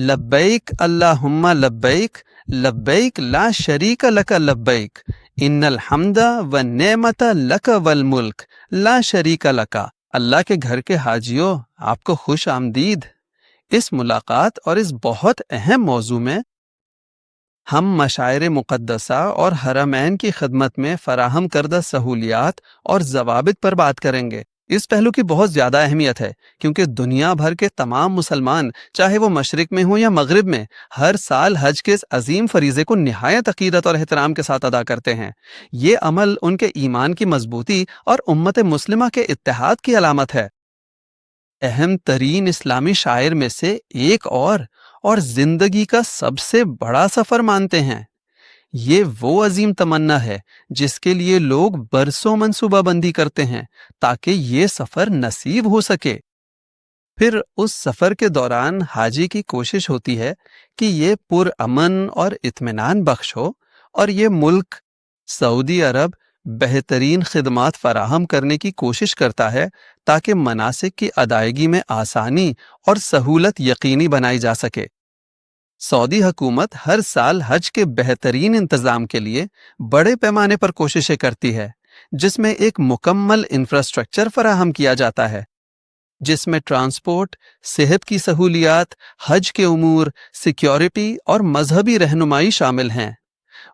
لبیک اللہم لبیک لبیک لا شریک لک لبیک ان الحمد والنعمت لک والملک لا شریک لک۔ اللہ کے گھر کے حاجیوں، آپ کو خوش آمدید۔ اس ملاقات اور اس بہت اہم موضوع میں ہم مشاعر مقدسہ اور حرمین کی خدمت میں فراہم کردہ سہولیات اور ضوابط پر بات کریں گے۔ اس پہلو کی بہت زیادہ اہمیت ہے کیونکہ دنیا بھر کے تمام مسلمان، چاہے وہ مشرق میں ہوں یا مغرب میں، ہر سال حج کے اس عظیم فریضے کو نہایت عقیدت اور احترام کے ساتھ ادا کرتے ہیں۔ یہ عمل ان کے ایمان کی مضبوطی اور امت مسلمہ کے اتحاد کی علامت ہے۔ اہم ترین اسلامی شاعر میں سے ایک اور زندگی کا سب سے بڑا سفر مانتے ہیں۔ یہ وہ عظیم تمنا ہے جس کے لیے لوگ برسوں منصوبہ بندی کرتے ہیں تاکہ یہ سفر نصیب ہو سکے۔ پھر اس سفر کے دوران حاجی کی کوشش ہوتی ہے کہ یہ پرامن اور اطمینان بخش ہو، اور یہ ملک سعودی عرب بہترین خدمات فراہم کرنے کی کوشش کرتا ہے تاکہ مناسک کی ادائیگی میں آسانی اور سہولت یقینی بنائی جا سکے۔ سعودی حکومت ہر سال حج کے بہترین انتظام کے لیے بڑے پیمانے پر کوششیں کرتی ہے، جس میں ایک مکمل انفراسٹرکچر فراہم کیا جاتا ہے، جس میں ٹرانسپورٹ، صحت کی سہولیات، حج کے امور، سیکیورٹی اور مذہبی رہنمائی شامل ہیں۔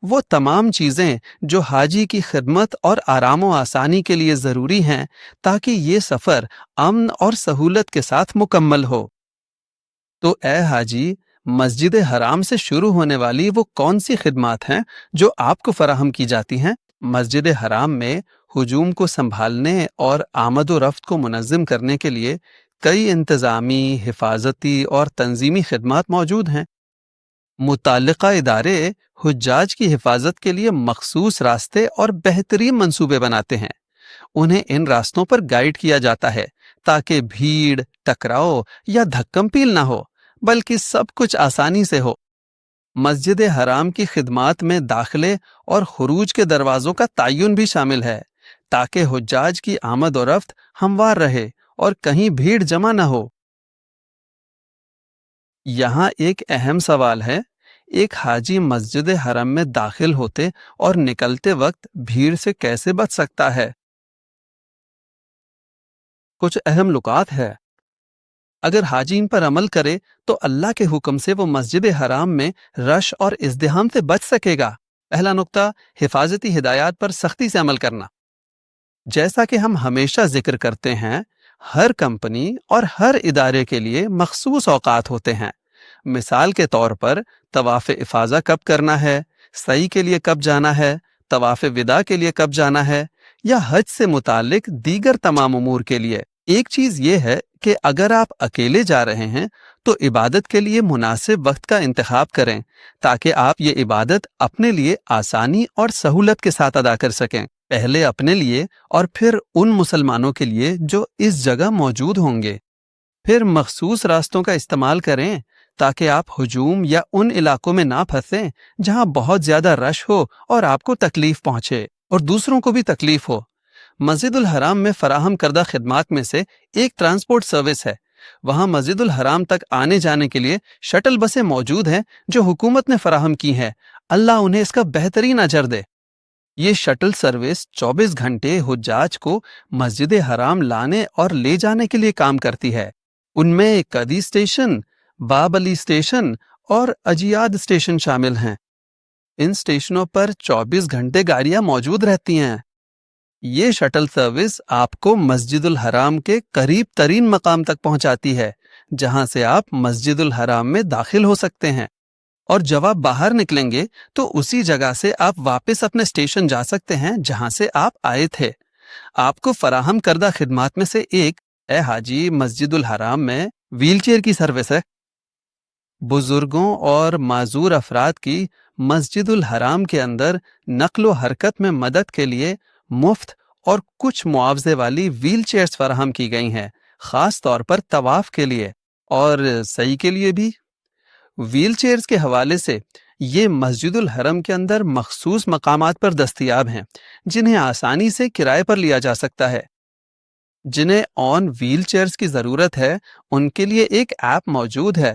وہ تمام چیزیں جو حاجی کی خدمت اور آرام و آسانی کے لیے ضروری ہیں تاکہ یہ سفر امن اور سہولت کے ساتھ مکمل ہو۔ تو اے حاجی، مسجد حرام سے شروع ہونے والی وہ کون سی خدمات ہیں جو آپ کو فراہم کی جاتی ہیں؟ مسجد حرام میں ہجوم کو سنبھالنے اور آمد و رفت کو منظم کرنے کے لیے کئی انتظامی، حفاظتی اور تنظیمی خدمات موجود ہیں۔ متعلقہ ادارے حجاج کی حفاظت کے لیے مخصوص راستے اور بہترین منصوبے بناتے ہیں۔ انہیں ان راستوں پر گائیڈ کیا جاتا ہے تاکہ بھیڑ، ٹکراؤ یا دھکم پیل نہ ہو، بلکہ سب کچھ آسانی سے ہو۔ مسجد حرام کی خدمات میں داخلے اور خروج کے دروازوں کا تعین بھی شامل ہے تاکہ حجاج کی آمد و رفت ہموار رہے اور کہیں بھیڑ جمع نہ ہو۔ یہاں ایک اہم سوال ہے، ایک حاجی مسجد حرم میں داخل ہوتے اور نکلتے وقت بھیڑ سے کیسے بچ سکتا ہے؟ کچھ اہم نکات ہے۔ اگر حاجی ان پر عمل کرے تو اللہ کے حکم سے وہ مسجد حرام میں رش اور ازدحام سے بچ سکے گا۔ پہلا نقطہ، حفاظتی ہدایات پر سختی سے عمل کرنا۔ جیسا کہ ہم ہمیشہ ذکر کرتے ہیں، ہر کمپنی اور ہر ادارے کے لیے مخصوص اوقات ہوتے ہیں۔ مثال کے طور پر طواف افاضہ کب کرنا ہے، سعی کے لیے کب جانا ہے، طواف وداع کے لیے کب جانا ہے، یا حج سے متعلق دیگر تمام امور کے لیے۔ ایک چیز یہ ہے کہ اگر آپ اکیلے جا رہے ہیں تو عبادت کے لیے مناسب وقت کا انتخاب کریں تاکہ آپ یہ عبادت اپنے لیے آسانی اور سہولت کے ساتھ ادا کر سکیں، پہلے اپنے لیے اور پھر ان مسلمانوں کے لیے جو اس جگہ موجود ہوں گے۔ پھر مخصوص راستوں کا استعمال کریں تاکہ آپ ہجوم یا ان علاقوں میں نہ پھنسیں جہاں بہت زیادہ رش ہو اور آپ کو تکلیف پہنچے اور دوسروں کو بھی تکلیف ہو۔ مسجد الحرام میں فراہم کردہ خدمات میں سے ایک ٹرانسپورٹ سروس ہے۔ وہاں مسجد الحرام تک آنے جانے کے لیے شٹل بسیں موجود ہیں جو حکومت نے فراہم کی ہیں۔ اللہ انہیں اس کا بہترین اجر دے۔ یہ شٹل سروس 24 گھنٹے حجاج کو مسجد حرام لانے اور لے جانے کے لیے کام کرتی ہے۔ ان میں قدی اسٹیشن، باب علی اسٹیشن اور اجیاد اسٹیشن شامل ہیں۔ ان اسٹیشنوں پر 24 گھنٹے گاڑیاں موجود رہتی ہیں۔ یہ شٹل سروس آپ کو مسجد الحرام کے قریب ترین مقام تک پہنچاتی ہے جہاں سے آپ مسجد الحرام میں داخل ہو سکتے ہیں، اور جب آپ باہر نکلیں گے تو اسی جگہ سے آپ واپس اپنے اسٹیشن جا سکتے ہیں جہاں سے آپ آئے تھے۔ آپ کو فراہم کردہ خدمات میں سے ایک، اے حاجی، مسجد الحرام میں ویل چیئر کی سروس ہے۔ بزرگوں اور معذور افراد کی مسجد الحرام کے اندر نقل و حرکت میں مدد کے لیے مفت اور کچھ معاوضے والی ویل چیئرز فراہم کی گئی ہیں، خاص طور پر طواف کے لیے اور سعی کے لیے بھی۔ ویل چیئرز کے حوالے سے یہ مسجد الحرم کے اندر مخصوص مقامات پر دستیاب ہیں جنہیں آسانی سے کرائے پر لیا جا سکتا ہے۔ جنہیں آن ویل چیئرز کی ضرورت ہے ان کے لیے ایک ایپ موجود ہے،